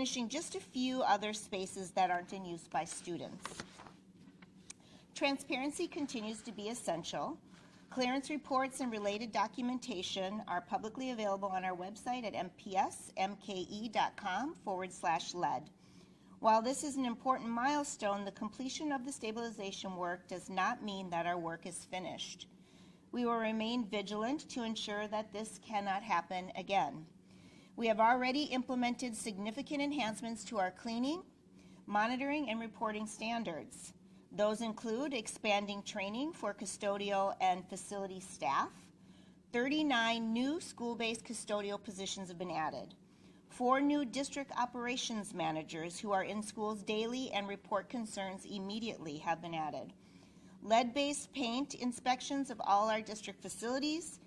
finishing just a few other spaces that aren't in use by students. Transparency continues to be essential. Clearance reports and related documentation are publicly available on our website at mpsmke.com/lead. While this is an important milestone, the completion of the stabilization work does not mean that our work is finished. We will remain vigilant to ensure that this cannot happen again. We have already implemented significant enhancements to our cleaning, monitoring, and reporting standards. Those include expanding training for custodial and facility staff. 39 new school-based custodial positions have been added. 4 new district operations managers who are in schools daily and report concerns immediately have been added. Lead-based paint inspections of all our district facilities,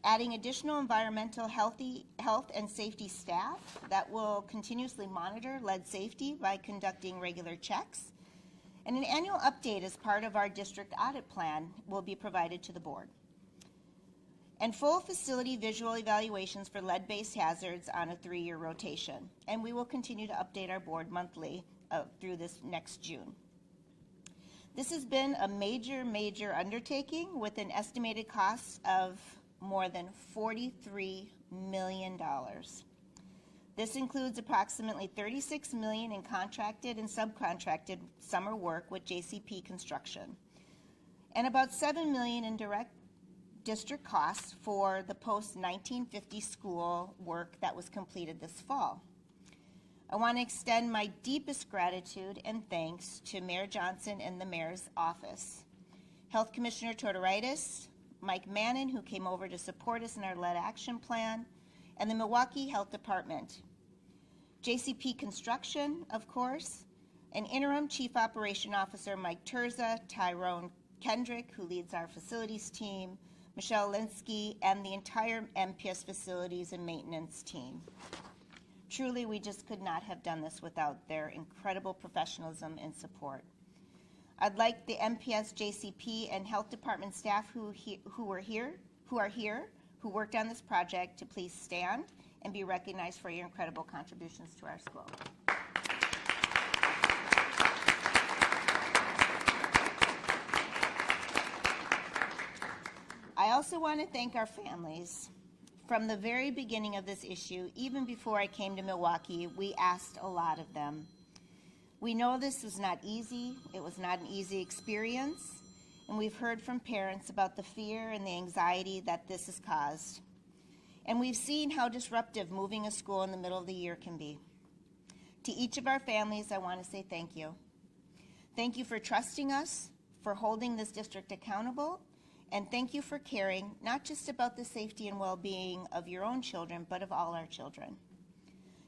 adding additional environmental health and safety staff that will continuously monitor lead safety by conducting regular checks. And an annual update as part of our district audit plan will be provided to the board. And full facility visual evaluations for lead-based hazards on a 3-year rotation. And we will continue to update our board monthly through this next June. This has been a major undertaking with an estimated cost of more than $43 million. This includes approximately $36 million in contracted and subcontracted summer work with JCP Construction, and about $7 million in direct district costs for the post-1950 school work that was completed this fall. I want to extend my deepest gratitude and thanks to Mayor Johnson and the Mayor's office, Health Commissioner Tortoritis, Mike Mannon, who came over to support us in our lead action plan, and the Milwaukee Health Department. JCP Construction, of course, and Interim Chief Operation Officer Mike Terza, Tyrone Kendrick, who leads our facilities team, Michelle Linsky, and the entire MPS facilities and maintenance team. Truly, we just could not have done this without their incredible professionalism and support. I'd like the MPS, JCP, and Health Department staff who worked on this project to please stand and be recognized for your incredible contributions to our school. I also want to thank our families. From the very beginning of this issue, even before I came to Milwaukee, we asked a lot of them. We know this was not easy. It was not an easy experience. And we've heard from parents about the fear and the anxiety that this has caused. And we've seen how disruptive moving a school in the middle of the year can be. To each of our families, I want to say thank you. Thank you for trusting us, for holding this district accountable, and thank you for caring not just about the safety and well-being of your own children, but of all our children.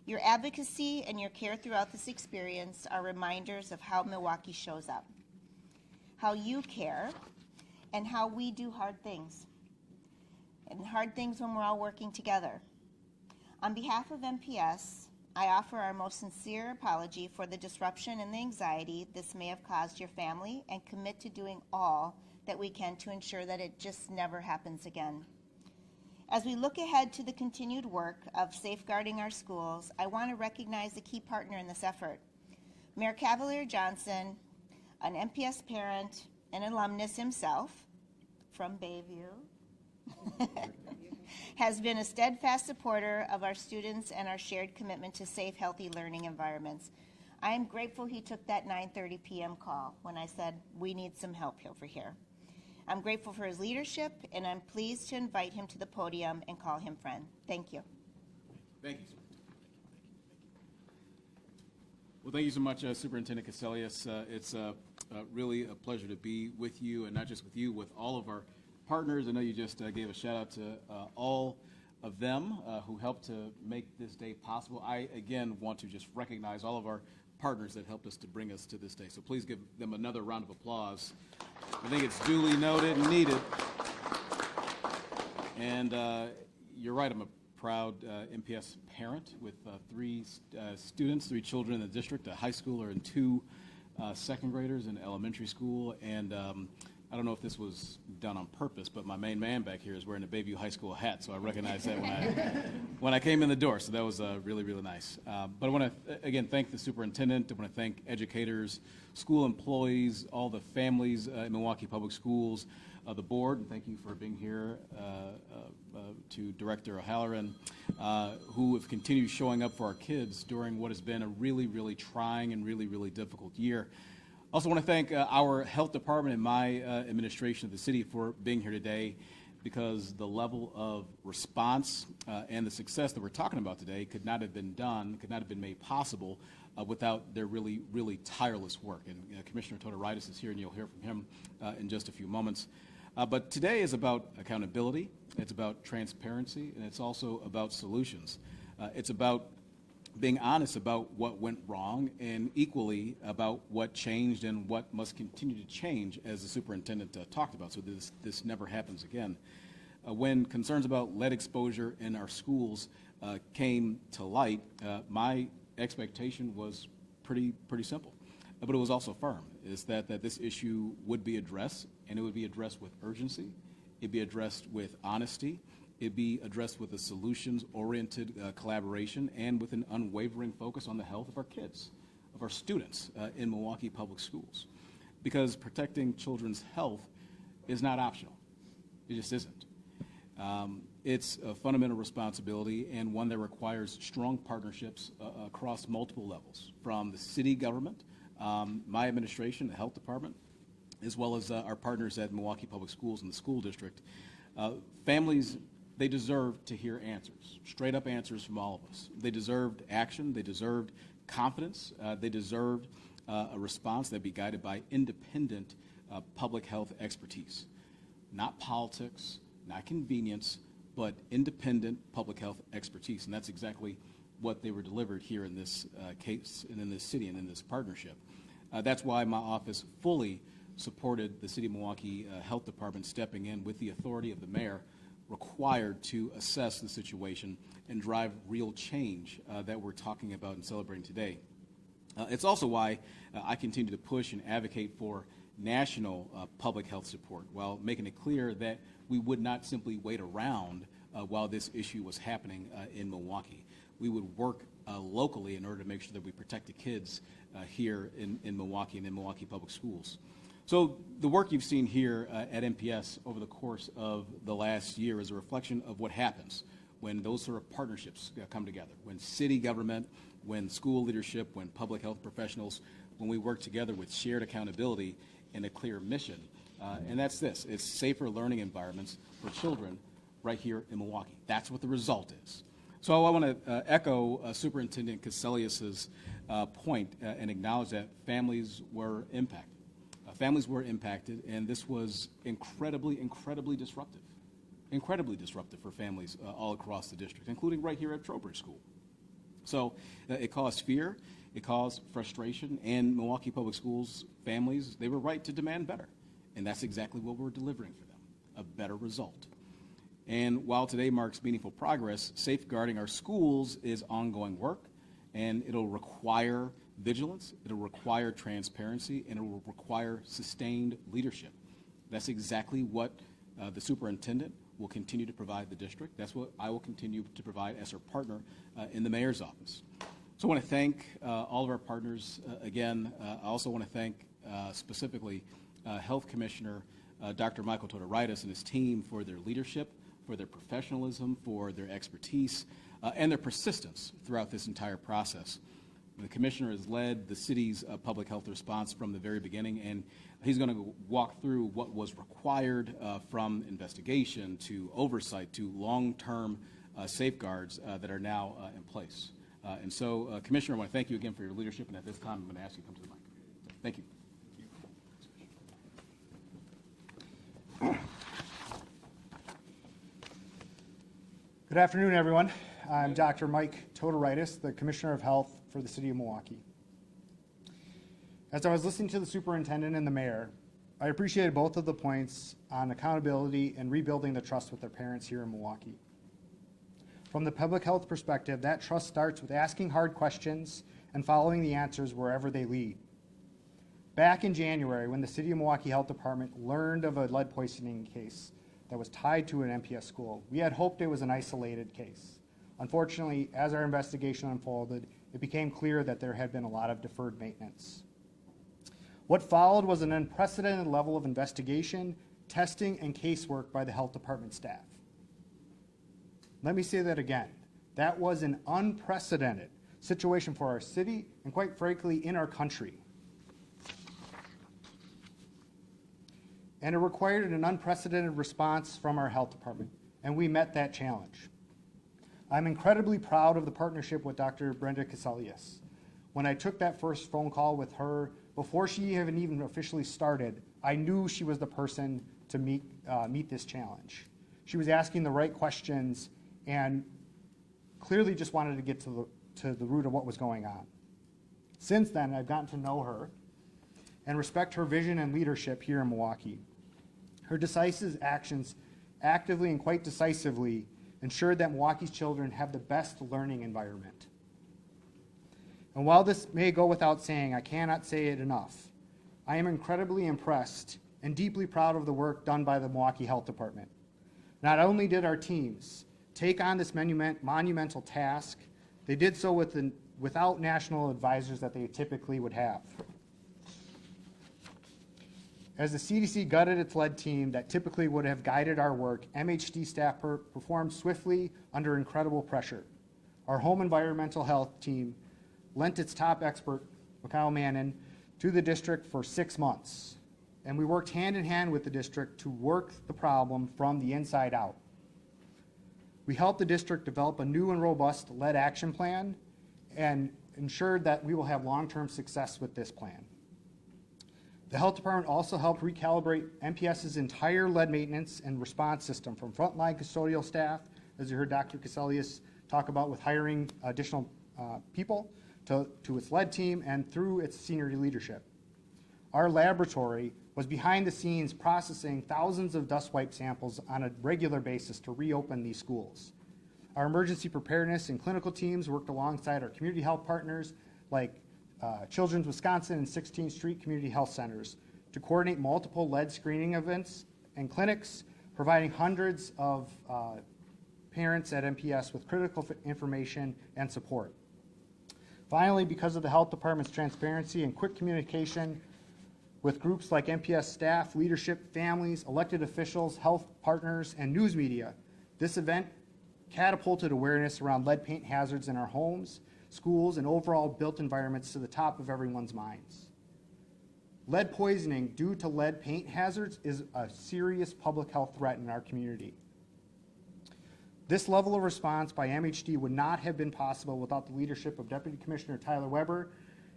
Your advocacy and your care throughout this experience are reminders of how Milwaukee shows up, how you care, and how we do hard things, and hard things when we're all working together. On behalf of MPS, I offer our most sincere apology for the disruption and the anxiety this may have caused your family, and commit to doing all that we can to ensure that it just never happens again. As we look ahead to the continued work of safeguarding our schools, I want to recognize a key partner in this effort. Mayor Cavalier Johnson, an MPS parent and alumnus himself from Bayview, has been a steadfast supporter of our students and our shared commitment to safe, healthy learning environments. I am grateful he took that 9:30 p.m. call when I said, we need some help over here. I'm grateful for his leadership, and I'm pleased to invite him to the podium and call him friend. Thank you. Thank you, sir. Well, thank you so much, Superintendent Caselius. It's really a pleasure to be with you, and not just with you, with all of our partners. I know you just gave a shout out to all of them who helped to make this day possible. I, again, want to just recognize all of our partners that helped us to bring us to this day. So please give them another round of applause. I think it's duly noted and needed. And you're right, I'm a proud MPS parent with 3 students, 3 children in the district, a high schooler and 2 second graders in elementary school. And I don't know if this was done on purpose, but my main man back here is wearing a Bayview High School hat, so I recognized that when I came in the door. So that was really, really nice. But I want to, again, thank the superintendent. I want to thank educators, school employees, all the families in Milwaukee Public Schools, the board, and thank you for being here, to Director O'Halloran, who have continued showing up for our kids during what has been a really, really trying and really, really difficult year. Also want to thank our health department and my administration of the city for being here today, because the level of response and the success that we're talking about today could not have been done, could not have been made possible without their really, really tireless work. And Commissioner Todoritis is here, and you'll hear from him in just a few moments. But today is about accountability, it's about transparency, and it's also about solutions. It's about being honest about what went wrong, and equally about what changed and what must continue to change, as the superintendent talked about, so this never happens again. When concerns about lead exposure in our schools came to light, my expectation was pretty simple, but it was also firm, is that this issue would be addressed, and it would be addressed with urgency, it'd be addressed with honesty, it'd be addressed with a solutions-oriented collaboration, and with an unwavering focus on the health of our kids, of our students in Milwaukee Public Schools. Because protecting children's health is not optional. It just isn't. It's a fundamental responsibility, and one that requires strong partnerships across multiple levels, from the city government, my administration, the health department, as well as our partners at Milwaukee Public Schools and the school district. Families, they deserve to hear answers, straight up answers from all of us. They deserved action, they deserved confidence, they deserved a response that be guided by independent public health expertise. Not politics, not convenience, but independent public health expertise. And that's exactly what they were delivered here in this case, and in this city, and in this partnership. That's why my office fully supported the City of Milwaukee Health Department stepping in with the authority of the mayor required to assess the situation and drive real change that we're talking about and celebrating today. It's also why I continue to push and advocate for national public health support, while making it clear that we would not simply wait around while this issue was happening in Milwaukee. We would work locally in order to make sure that we protect the kids here in Milwaukee and in Milwaukee Public Schools. So the work you've seen here at MPS over the course of the last year is a reflection of what happens when those sort of partnerships come together, when city government, when school leadership, when public health professionals, when we work together with shared accountability and a clear mission. And that's this, it's safer learning environments for children right here in Milwaukee. That's what the result is. So I want to echo Superintendent Caselius's point and acknowledge that families were impacted. Families were impacted, and this was incredibly disruptive. Incredibly disruptive for families all across the district, including right here at Trowbridge School. So it caused fear, it caused frustration, and Milwaukee Public Schools families, they were right to demand better. And that's exactly what we're delivering for them, a better result. And while today marks meaningful progress, safeguarding our schools is ongoing work, and it'll require vigilance, it'll require transparency, and it will require sustained leadership. That's exactly what the superintendent will continue to provide the district. That's what I will continue to provide as our partner in the mayor's office. So I want to thank all of our partners again. I also want to thank specifically Health Commissioner Dr. Michael Todoritis and his team for their leadership, for their professionalism, for their expertise, and their persistence throughout this entire process. The commissioner has led the city's public health response from the very beginning, and he's going to walk through what was required from investigation to oversight to long-term safeguards that are now in place. And so, Commissioner, I want to thank you again for your leadership, and at this time, I'm going to ask you to come to the mic. Thank you. Good afternoon, everyone. I'm Dr. Mike Todoritis, the Commissioner of Health for the City of Milwaukee. As I was listening to the superintendent and the mayor, I appreciated both of the points on accountability and rebuilding the trust with their parents here in Milwaukee. From the public health perspective, that trust starts with asking hard questions and following the answers wherever they lead. Back in January, when the City of Milwaukee Health Department learned of a lead poisoning case that was tied to an MPS school, we had hoped it was an isolated case. Unfortunately, as our investigation unfolded, it became clear that there had been a lot of deferred maintenance. What followed was an unprecedented level of investigation, testing, and casework by the health department staff. Let me say that again. That was an unprecedented situation for our city and, quite frankly, in our country. And it required an unprecedented response from our health department, and we met that challenge. I'm incredibly proud of the partnership with Dr. Brenda Caselius. When I took that first phone call with her, before she even officially started, I knew she was the person to meet this challenge. She was asking the right questions and clearly just wanted to get to the root of what was going on. Since then, I've gotten to know her and respect her vision and leadership here in Milwaukee. Her decisive actions, actively and quite decisively, ensured that Milwaukee's children have the best learning environment. And while this may go without saying, I cannot say it enough. I am incredibly impressed and deeply proud of the work done by the Milwaukee Health Department. Not only did our teams take on this monumental task, they did so without national advisors that they typically would have. As the CDC gutted its lead team that typically would have guided our work, MHD staff performed swiftly under incredible pressure. Our home environmental health team lent its top expert, Mikhail Mannin, to the district for 6 months. And we worked hand in hand with the district to work the problem from the inside out. We helped the district develop a new and robust lead action plan and ensured that we will have long-term success with this plan. The health department also helped recalibrate MPS's entire lead maintenance and response system from frontline custodial staff, as you heard Dr. Caselius talk about with hiring additional people, to its lead team and through its senior leadership. Our laboratory was behind the scenes processing thousands of dust wipe samples on a regular basis to reopen these schools. Our emergency preparedness and clinical teams worked alongside our community health partners like Children's Wisconsin and 16th Street Community Health Centers to coordinate multiple lead screening events and clinics, providing hundreds of parents at MPS with critical information and support. Finally, because of the health department's transparency and quick communication with groups like MPS staff, leadership, families, elected officials, health partners, and news media, this event catapulted awareness around lead paint hazards in our homes, schools, and overall built environments to the top of everyone's minds. Lead poisoning due to lead paint hazards is a serious public health threat in our community. This level of response by MHD would not have been possible without the leadership of Deputy Commissioner Tyler Weber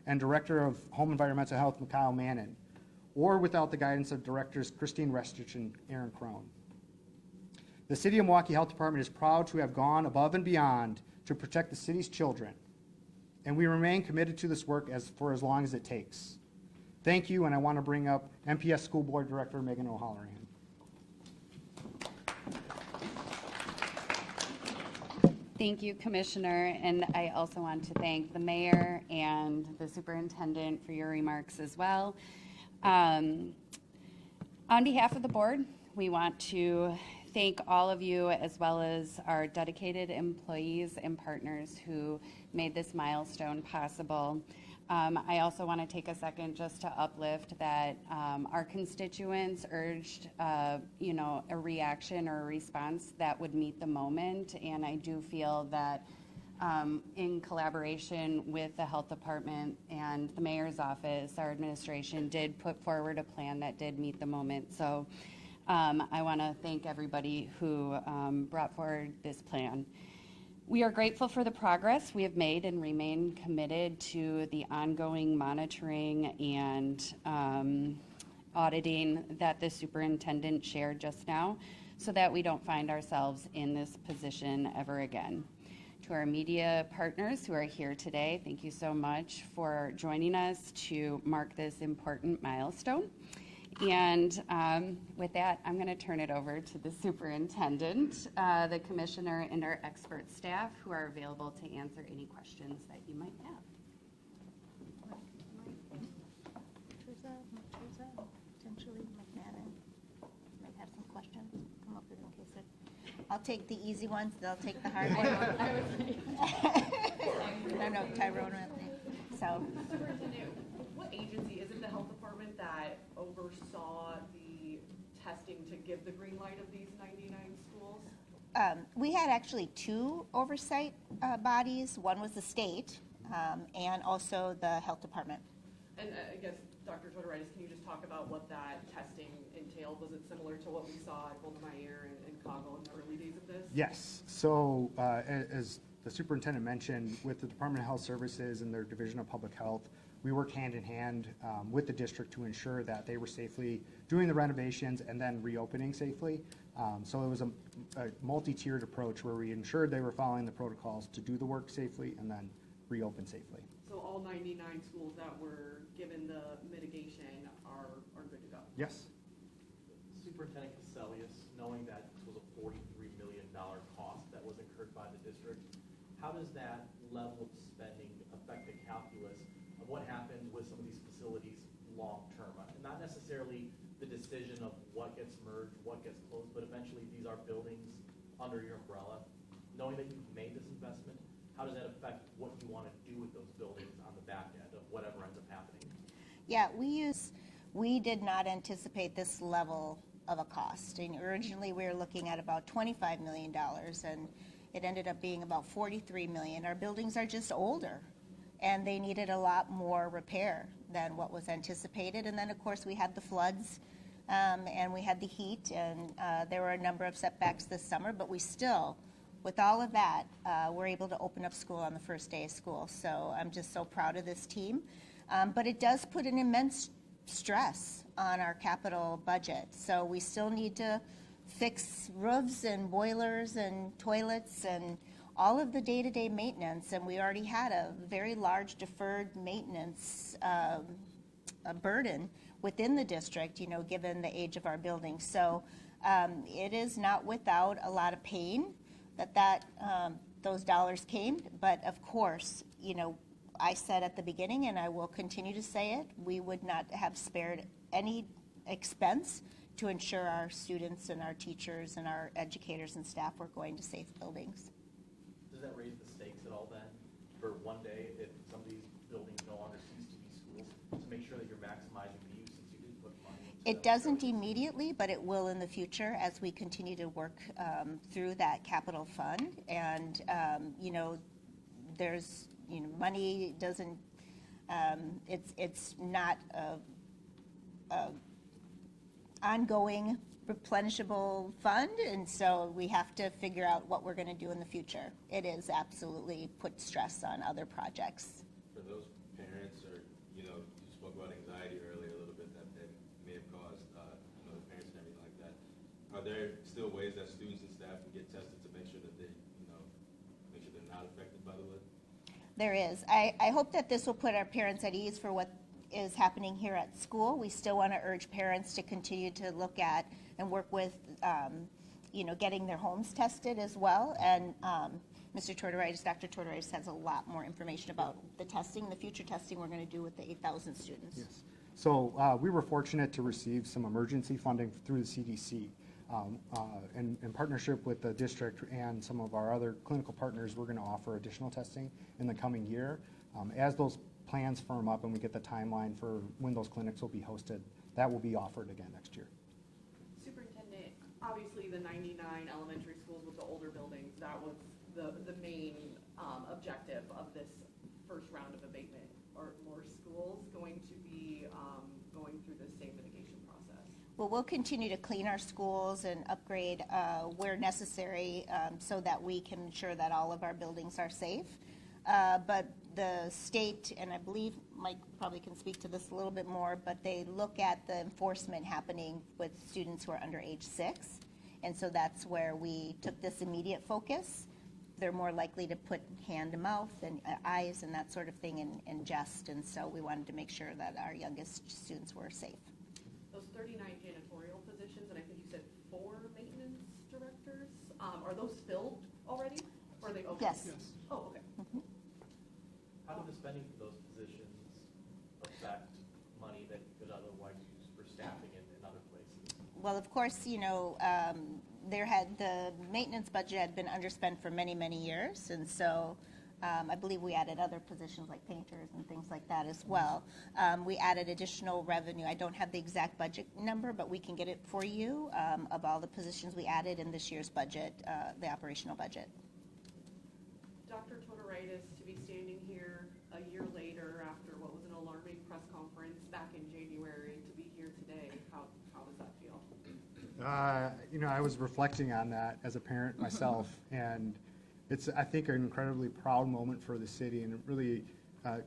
and Director of Home Environmental Health, Mikhail Mannin, or without the guidance of Directors Christine Restich and Aaron Crone. The City of Milwaukee Health Department is proud to have gone above and beyond to protect the city's children, and we remain committed to this work for as long as it takes. Thank you, and I want to bring up MPS School Board Director Megan O'Halloran. Thank you, Commissioner, and I also want to thank the mayor and the superintendent for your remarks as well. On behalf of the board, we want to thank all of you as well as our dedicated employees and partners who made this milestone possible. I also want to take a second just to uplift that our constituents urged, a reaction or a response that would meet the moment, and I do feel that in collaboration with the health department and the mayor's office, our administration did put forward a plan that did meet the moment. So I want to thank everybody who brought forward this plan. We are grateful for the progress we have made and remain committed to the ongoing monitoring and auditing that the superintendent shared just now so that we don't find ourselves in this position ever again. To our media partners who are here today, thank you so much for joining us to mark this important milestone. And with that, I'm going to turn it over to the superintendent, the commissioner, and our expert staff who are available to answer any questions that you might have. I'll take the easy ones, they'll take the hard ones. I know, Tyrone, so. Superintendent, what agency, is it the health department that oversaw the testing to give the green light of these 99 schools? We had actually two oversight bodies. One was the state and also the health department. And I guess, Dr. Tortoritis, can you just talk about what that testing entailed? Was it similar to what we saw at Golden Meyer and Coggle in the early days of this? Yes. So as the superintendent mentioned, with the Department of Health Services and their Division of Public Health, we worked hand in hand with the district to ensure that they were safely doing the renovations and then reopening safely. So it was a multi-tiered approach where we ensured they were following the protocols to do the work safely and then reopen safely. So all 99 schools that were given the mitigation are good to go? Yes. Superintendent Cassellius, knowing that this was a $43 million cost that was incurred by the district, how does that level of spending affect the calculus of what happens with some of these facilities long-term? Not necessarily the decision of what gets merged, what gets closed, but eventually these are buildings under your umbrella. Knowing that you've made this investment, how does that affect what you want to do with those buildings on the back end of whatever ends up happening? Yeah, we did not anticipate this level of a cost. And originally, we were looking at about $25 million, and it ended up being about $43 million. Our buildings are just older, and they needed a lot more repair than what was anticipated. And then, of course, we had the floods, and we had the heat, and there were a number of setbacks this summer, but we still, with all of that, we're able to open up school on the first day of school. So I'm just so proud of this team. But it does put an immense stress on our capital budget. So we still need to fix roofs and boilers and toilets and all of the day-to-day maintenance. And we already had a very large deferred maintenance burden within the district, you know, given the age of our buildings. So it is not without a lot of pain that those dollars came. But of course, you know, I said at the beginning, and I will continue to say it, we would not have spared any expense to ensure our students and our teachers and our educators and staff were going to safe buildings. Does that raise the stakes at all then, for one day, if some of these buildings no longer cease to be schools, to make sure that you're maximizing the use since you did put money into It doesn't immediately, but it will in the future as we continue to work through that capital fund. And, you know, there's, you know, money doesn't, it's not a ongoing replenishable fund, and so we have to figure out what we're going to do in the future. It is absolutely put stress on other projects. For those parents, or, you know, you spoke about anxiety earlier a little bit that may have caused, you know, the parents and everything like that. Are there still ways that students and staff can get tested to make sure that they, you know, make sure they're not affected by the lid? There is. I hope that this will put our parents at ease for what is happening here at school. We still want to urge parents to continue to look at and work with, you know, getting their homes tested as well. And Mr. Tortoritis, Dr. Tortoritis has a lot more information about the testing, the future testing we're going to do with the 8,000 students. Yes. So we were fortunate to receive some emergency funding through the CDC. In partnership with the district and some of our other clinical partners, we're going to offer additional testing in the coming year. As those plans firm up and we get the timeline for when those clinics will be hosted, that will be offered again next year. Superintendent, obviously the 99 elementary schools with the older buildings, that was the main objective of this first round of abatement. Are more schools going to be going through the same mitigation process? Well, we'll continue to clean our schools and upgrade where necessary so that we can ensure that all of our buildings are safe. But the state, and I believe Mike probably can speak to this a little bit more, but they look at the enforcement happening with students who are under age 6. And so that's where we took this immediate focus. They're more likely to put hand to mouth and eyes and that sort of thing and ingest. And so we wanted to make sure that our youngest students were safe. Those 39 janitorial positions, and I think you said 4 maintenance directors, are those filled already? Or are they open? Yes. Oh, okay. How did the spending for those positions affect money that you could otherwise use for staffing in other places? Well, of course, you know, the maintenance budget had been underspent for many, many years, and so I believe we added other positions like painters and things like that as well. We added additional revenue. I don't have the exact budget number, but we can get it for you of all the positions we added in this year's budget, the operational budget. Dr. Totoritis, to be standing here a year later after what was an alarming press conference back in January, to be here today, how does that feel? I was reflecting on that as a parent myself, and it's, I think, an incredibly proud moment for the city, and it really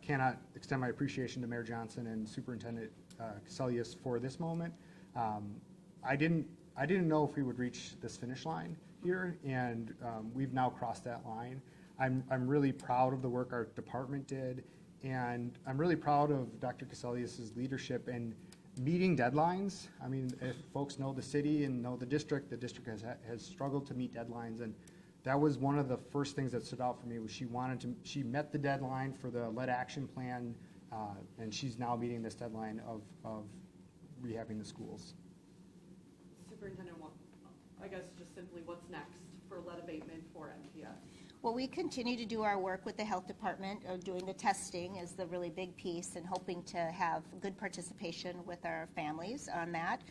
cannot extend my appreciation to Mayor Johnson and Superintendent Caselius for this moment. I didn't know if we would reach this finish line here, and we've now crossed that line. I'm really proud of the work our department did, and I'm really proud of Dr. Caselius's leadership and meeting deadlines. I mean, if folks know the city and know the district has struggled to meet deadlines, and that was one of the first things that stood out for me. Was she met the deadline for the lead action plan, and she's now meeting this deadline of rehabbing the schools. Superintendent, I guess just simply what's next for lead abatement for MPS? Well, we continue to do our work with the health department, doing the testing is the really big piece, and hoping to have good participation with our families on that.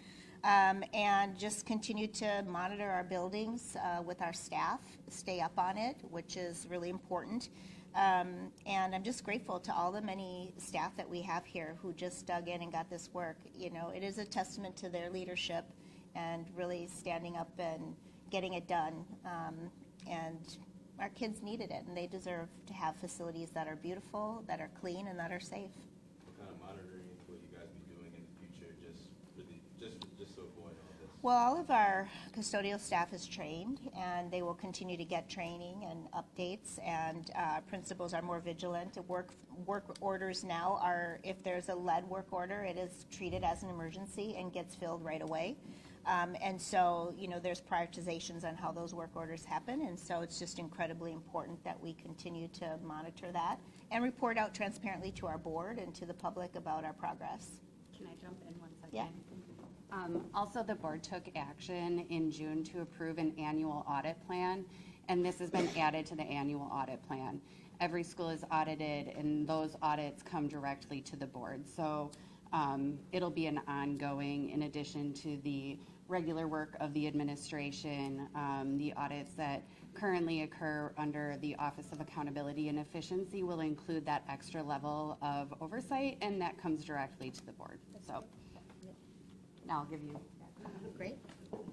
And just continue to monitor our buildings with our staff, stay up on it, which is really important. And I'm just grateful to all the many staff that we have here who just dug in and got this work. You know, it is a testament to their leadership and really standing up and getting it done. And our kids needed it, and they deserve to have facilities that are beautiful, that are clean, and that are safe. What kind of monitoring will you guys be doing in the future, just so avoid all this? Well, all of our custodial staff is trained, and they will continue to get training and updates, and principals are more vigilant. Work orders now are, if there's a lead work order, it is treated as an emergency and gets filled right away. And so, you know, there's prioritizations on how those work orders happen, and so it's just incredibly important that we continue to monitor that and report out transparently to our board and to the public about our progress. Can I jump in 1 second? Yeah. Also, the board took action in June to approve an annual audit plan, and this has been added to the annual audit plan. Every school is audited, and those audits come directly to the board. So it'll be an ongoing, in addition to the regular work of the administration, the audits that currently occur under the Office of Accountability and Efficiency will include that extra level of oversight, and that comes directly to the board. So now I'll give you. Great.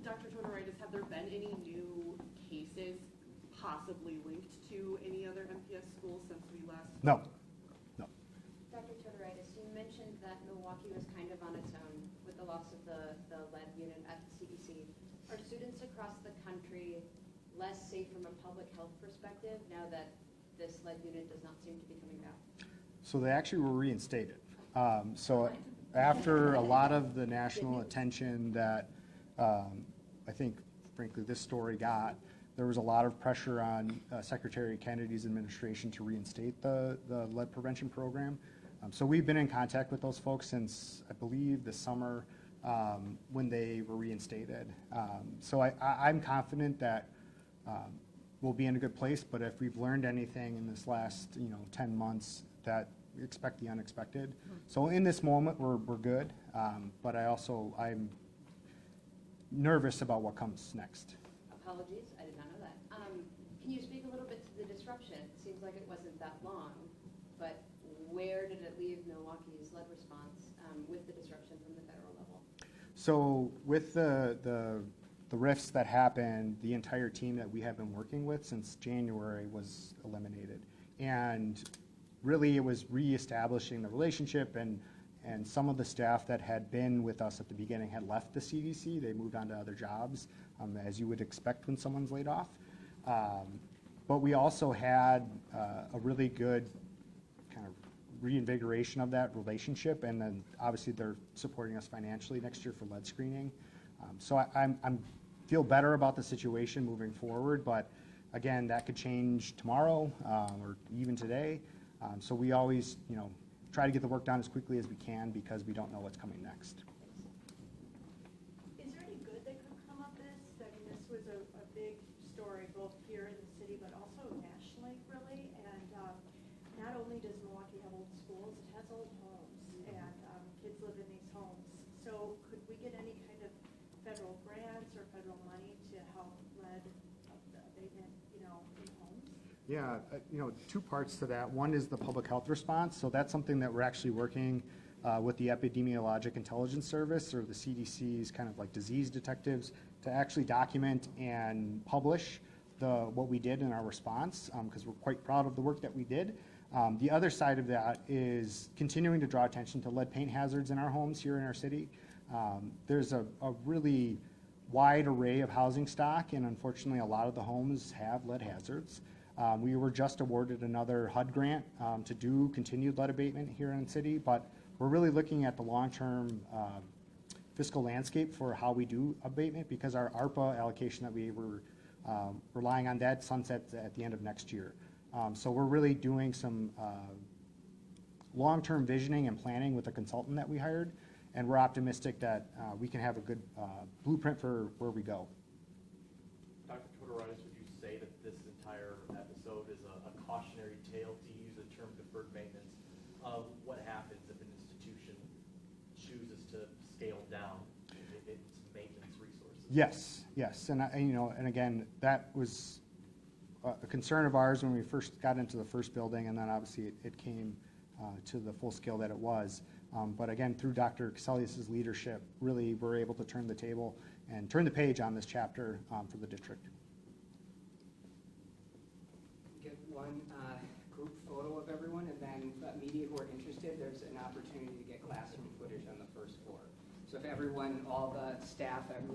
Dr. Totoritis, have there been any new cases possibly linked to any other MPS schools since we last? No. Dr. Totoritis, you mentioned that Milwaukee was kind of on its own with the loss of the lead unit at the CDC. Are students across the country less safe from a public health perspective now that this lead unit does not seem to be coming back? So they actually were reinstated. So after a lot of the national attention that I think, frankly, this story got, there was a lot of pressure on Secretary Kennedy's administration to reinstate the lead prevention program. So we've been in contact with those folks since, I believe, the summer when they were reinstated. So I'm confident that we'll be in a good place, but if we've learned anything in this last 10 months, that we expect the unexpected. So in this moment, we're good, but I'm nervous about what comes next. Apologies, I did not know that. Can you speak a little bit to the disruption? It seems like it wasn't that long, but where did it leave Milwaukee's lead response with the disruption from the federal level? So with the rifts that happened, the entire team that we have been working with since January was eliminated. And really it was reestablishing the relationship, and some of the staff that had been with us at the beginning had left the CDC. They moved on to other jobs, as you would expect when someone's laid off. But we also had a really good kind of reinvigoration of that relationship, and then obviously they're supporting us financially next year for lead screening. So I'm feel better about the situation moving forward, but again, that could change tomorrow or even today. So we always, try to get the work done as quickly as we can because we don't know what's coming next. Is there any good that could come of this? I mean, this was story, both here in the city, but also nationally, really. And not only does Milwaukee have old schools, it has old homes, and kids live in these homes. So could we get any kind of federal grants or federal money to help lead abatement, in homes? Yeah, two parts to that. One is the public health response. So that's something that we're actually working with the Epidemiologic Intelligence Service, or the CDC's kind of like disease detectives, to actually document and publish what we did in our response, because we're quite proud of the work that we did. The other side of that is continuing to draw attention to lead paint hazards in our homes here in our city. There's a really wide array of housing stock, and unfortunately, a lot of the homes have lead hazards. We were just awarded another HUD grant to do continued lead abatement here in the city, but we're really looking at the long-term fiscal landscape for how we do abatement, because our ARPA allocation that we were relying on, that sunsets at the end of next year. So we're really doing some long-term visioning and planning with a consultant that we hired, and we're optimistic that we can have a good blueprint for where we go. Dr. Todoritis, would you say that this entire episode is a cautionary tale, to use the term deferred maintenance, of what happens if an institution chooses to scale down its maintenance resources? Yes, and again, that was a concern of ours when we first got into the first building, and then obviously it came to the full scale that it was. But again, through Dr. Caselius' leadership, really we're able to turn the table and turn the page on this chapter for the district. Get one group photo of everyone, and then media who are interested, there's an opportunity to get classroom footage on the first floor. So if everyone, all the staff, everyone